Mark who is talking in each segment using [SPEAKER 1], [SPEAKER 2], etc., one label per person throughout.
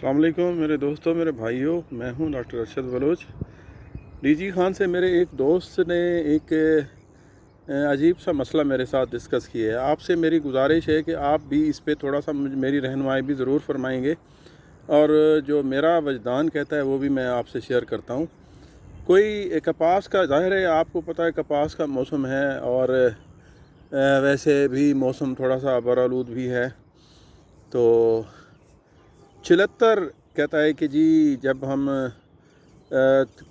[SPEAKER 1] अस्सलाम वालेकुम मेरे दोस्तों, मेरे भाइयों। मैं हूं डॉक्टर अरशद बलोच। डीजी खान से मेरे एक दोस्त ने एक अजीब सा मसला मेरे साथ डिस्कस किया है। आपसे मेरी गुजारिश है कि आप भी इस पे थोड़ा सा मेरी रहनुमाई भी ज़रूर फरमाएंगे, और जो मेरा वजदान कहता है वो भी मैं आपसे शेयर करता हूँ। कोई कपास का, ज़ाहिर है आपको पता है कपास का मौसम है, और वैसे भी मौसम थोड़ा सा बरालूद भी है। तो छिलत्तर कहता है कि जी जब हम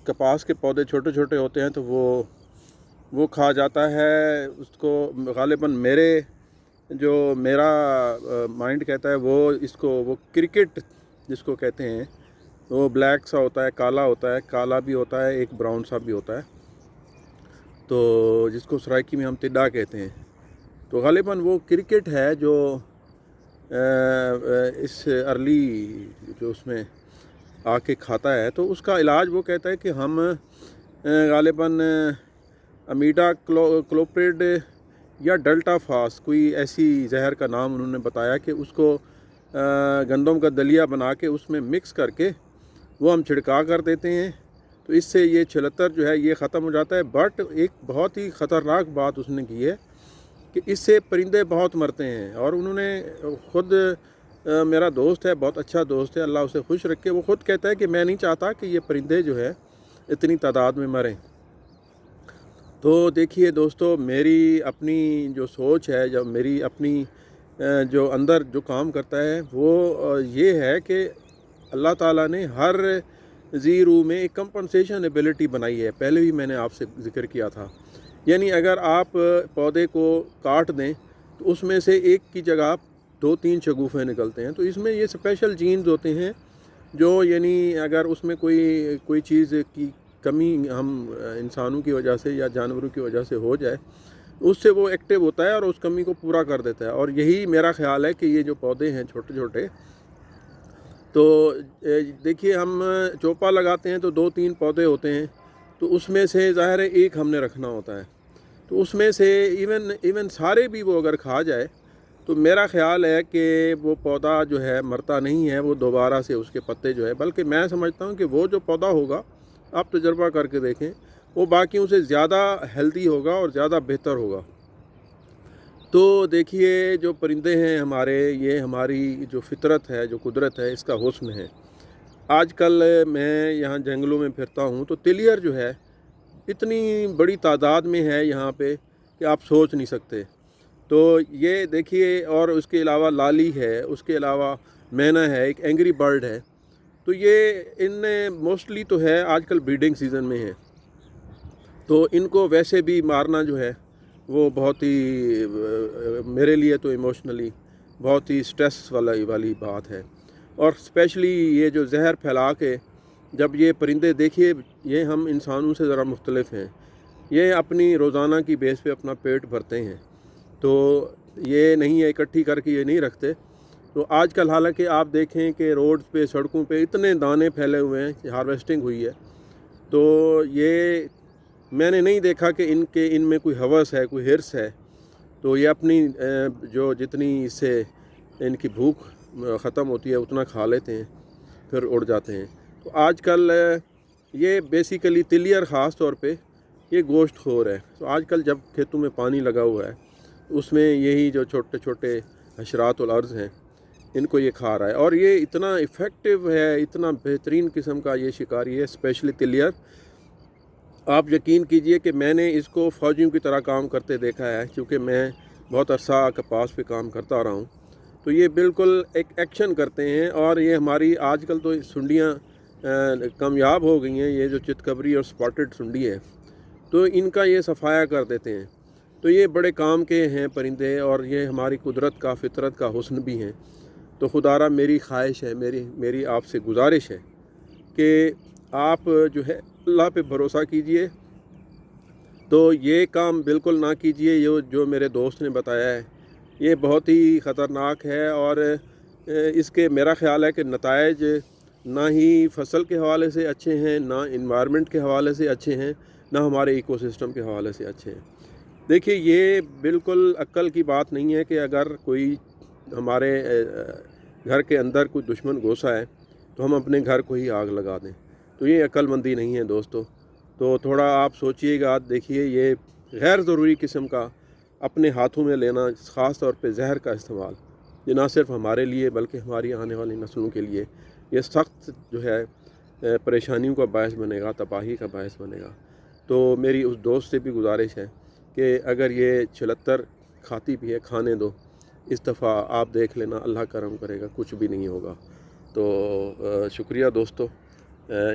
[SPEAKER 1] कपास के पौधे छोटे छोटे होते हैं तो वो खा जाता है उसको। ग़ालिबन मेरा माइंड कहता है वो क्रिकेट जिसको कहते हैं, वो ब्लैक सा होता है, काला होता है, काला भी होता है, एक ब्राउन सा भी होता है, तो जिसको सराइकी में हम तिड्डा कहते हैं। तो ग़ालिबन वो क्रिकेट है जो इस अर्ली जो उसमें आके खाता है। तो उसका इलाज वो कहता है कि हम ग़ालिबन अमीडा क्लोप्रिड या डेल्टा फास, कोई ऐसी जहर का नाम उन्होंने बताया कि उसको गंदम का दलिया बना के उसमें मिक्स करके वो हम छिड़का कर देते हैं। तो इससे ये छिलत्तर जो है ये ख़त्म हो जाता है। बट एक बहुत ही ख़तरनाक बात उसने की है कि इससे परिंदे बहुत मरते हैं। और उन्होंने ख़ुद, मेरा दोस्त है, बहुत अच्छा दोस्त है, अल्लाह उसे खुश रखे, वो ख़ुद कहता है कि मैं नहीं चाहता कि ये परिंदे जो है इतनी तादाद में मरें। तो देखिए दोस्तों, मेरी अपनी जो सोच है, जब मेरी अपनी जो अंदर जो काम करता है वो ये है कि अल्लाह ताला ने हर ज़ीरू में एक कंपनसेशन एबिलिटी बनाई है। पहले भी मैंने आपसे ज़िक्र किया था। यानी अगर आप पौधे को काट दें तो उसमें से एक की जगह 2-3 शगुफ़े निकलते हैं। तो इसमें ये स्पेशल जीन्स होते हैं जो, यानी अगर उसमें कोई चीज़ की कमी हम इंसानों की वजह से या जानवरों की वजह से हो जाए, उससे वो एक्टिव होता है और उस कमी को पूरा कर देता है। और यही मेरा ख़्याल है कि ये जो पौधे हैं छोटे छोटे, तो देखिए हम चोपा लगाते हैं तो 2-3 पौधे होते हैं, तो उसमें से ज़ाहिर है एक हमने रखना होता है। तो उसमें से इवन सारे भी वो अगर खा जाए तो मेरा ख़्याल है कि वो पौधा जो है मरता नहीं है, वो दोबारा से उसके पत्ते जो है, बल्कि मैं समझता हूँ कि वो जो पौधा होगा, आप तजर्बा करके देखें, वो बाकियों से ज़्यादा हेल्दी होगा और ज़्यादा बेहतर होगा। तो देखिए जो परिंदे हैं हमारे, ये हमारी जो फितरत है, जो कुदरत है, इसका हुस्न है। आजकल मैं यहाँ जंगलों में फिरता हूँ तो तिलियर जो है इतनी बड़ी तादाद में है यहाँ पे कि आप सोच नहीं सकते। तो ये देखिए, और उसके अलावा लाली है, उसके अलावा मैना है, एक एंग्री बर्ड है। तो ये इन मोस्टली तो है आजकल ब्रीडिंग सीज़न में है, तो इनको वैसे भी मारना जो है वो बहुत ही मेरे लिए तो इमोशनली बहुत ही स्ट्रेस वाली बात है। और स्पेशली ये जो जहर फैला के जब ये परिंदे, देखिए ये हम इंसानों से ज़रा मुख्तलिफ हैं, ये अपनी रोज़ाना की बेस पे अपना पेट भरते हैं। तो ये नहीं है इकट्ठी करके ये नहीं रखते। तो आजकल हालांकि आप देखें कि रोड्स पे, सड़कों पे इतने दाने फैले हुए हैं, हार्वेस्टिंग हुई है, तो ये मैंने नहीं देखा कि इनमें कोई हवस है, कोई हिर्स है। तो ये अपनी जो जितनी इससे इनकी भूख ख़त्म होती है उतना खा लेते हैं, फिर उड़ जाते हैं। तो आजकल ये बेसिकली तिलियर ख़ास तौर पे ये गोश्त खोर है। तो आजकल जब खेतों में पानी लगा हुआ है उसमें यही जो छोटे छोटे हशरातुल अर्ज़ हैं इनको ये खा रहा है। और ये इतना इफ़ेक्टिव है, इतना बेहतरीन किस्म का ये शिकारी है, स्पेशली तिलियर। आप यकीन कीजिए कि मैंने इसको फ़ौजियों की तरह काम करते देखा है, क्योंकि मैं बहुत अरसा कपास पे काम करता रहा हूँ। तो ये बिल्कुल एक एक्शन करते हैं। और ये हमारी आजकल तो सुंडियाँ कामयाब हो गई हैं, ये जो चितकबरी और स्पॉटेड सुंडी है, तो इनका ये सफाया कर देते हैं। तो ये बड़े काम के हैं परिंदे, और ये हमारी कुदरत का, फितरत का हुस्न भी हैं। तो खुदारा मेरी ख्वाहिश है, मेरी आपसे गुजारिश है कि आप जो है अल्लाह पे भरोसा कीजिए। तो ये काम बिल्कुल ना कीजिए जो मेरे दोस्त ने बताया है, ये बहुत ही ख़तरनाक है। और इसके मेरा ख़्याल है कि नताइज ना ही फसल के हवाले से अच्छे हैं, ना इन्वायरमेंट के हवाले से अच्छे हैं, ना हमारे इकोसिस्टम के हवाले से अच्छे हैं। देखिए ये बिल्कुल अक्ल की बात नहीं है कि अगर कोई हमारे घर के अंदर कोई दुश्मन घुसा है تو ہم اپنے گھر کو ہی آگ لگا دیں، تو یہ عقل مندی نہیں ہے دوستو۔ تو تھوڑا آپ سوچئے گا، دیکھیے یہ غیر ضروری قسم کا اپنے ہاتھوں میں لینا، خاص طور پہ زہر کا استعمال، یہ نہ صرف ہمارے لیے بلکہ ہماری آنے والی نسلوں کے لیے یہ سخت جو ہے پریشانیوں کا باعث بنے گا، تباہی کا باعث بنے گا۔ تو میری اس دوست سے بھی گزارش ہے کہ اگر یہ 76 کھاتی بھی ہے، کھانے دو، اس دفعہ آپ دیکھ لینا اللہ کرم کرے گا، کچھ بھی نہیں ہوگا۔ تو شکریہ دوستو،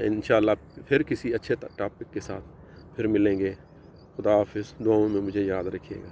[SPEAKER 1] انشاءاللہ پھر کسی اچھے ٹاپک کے ساتھ پھر ملیں گے۔ خدا حافظ، دعاؤں میں مجھے یاد رکھیے گا۔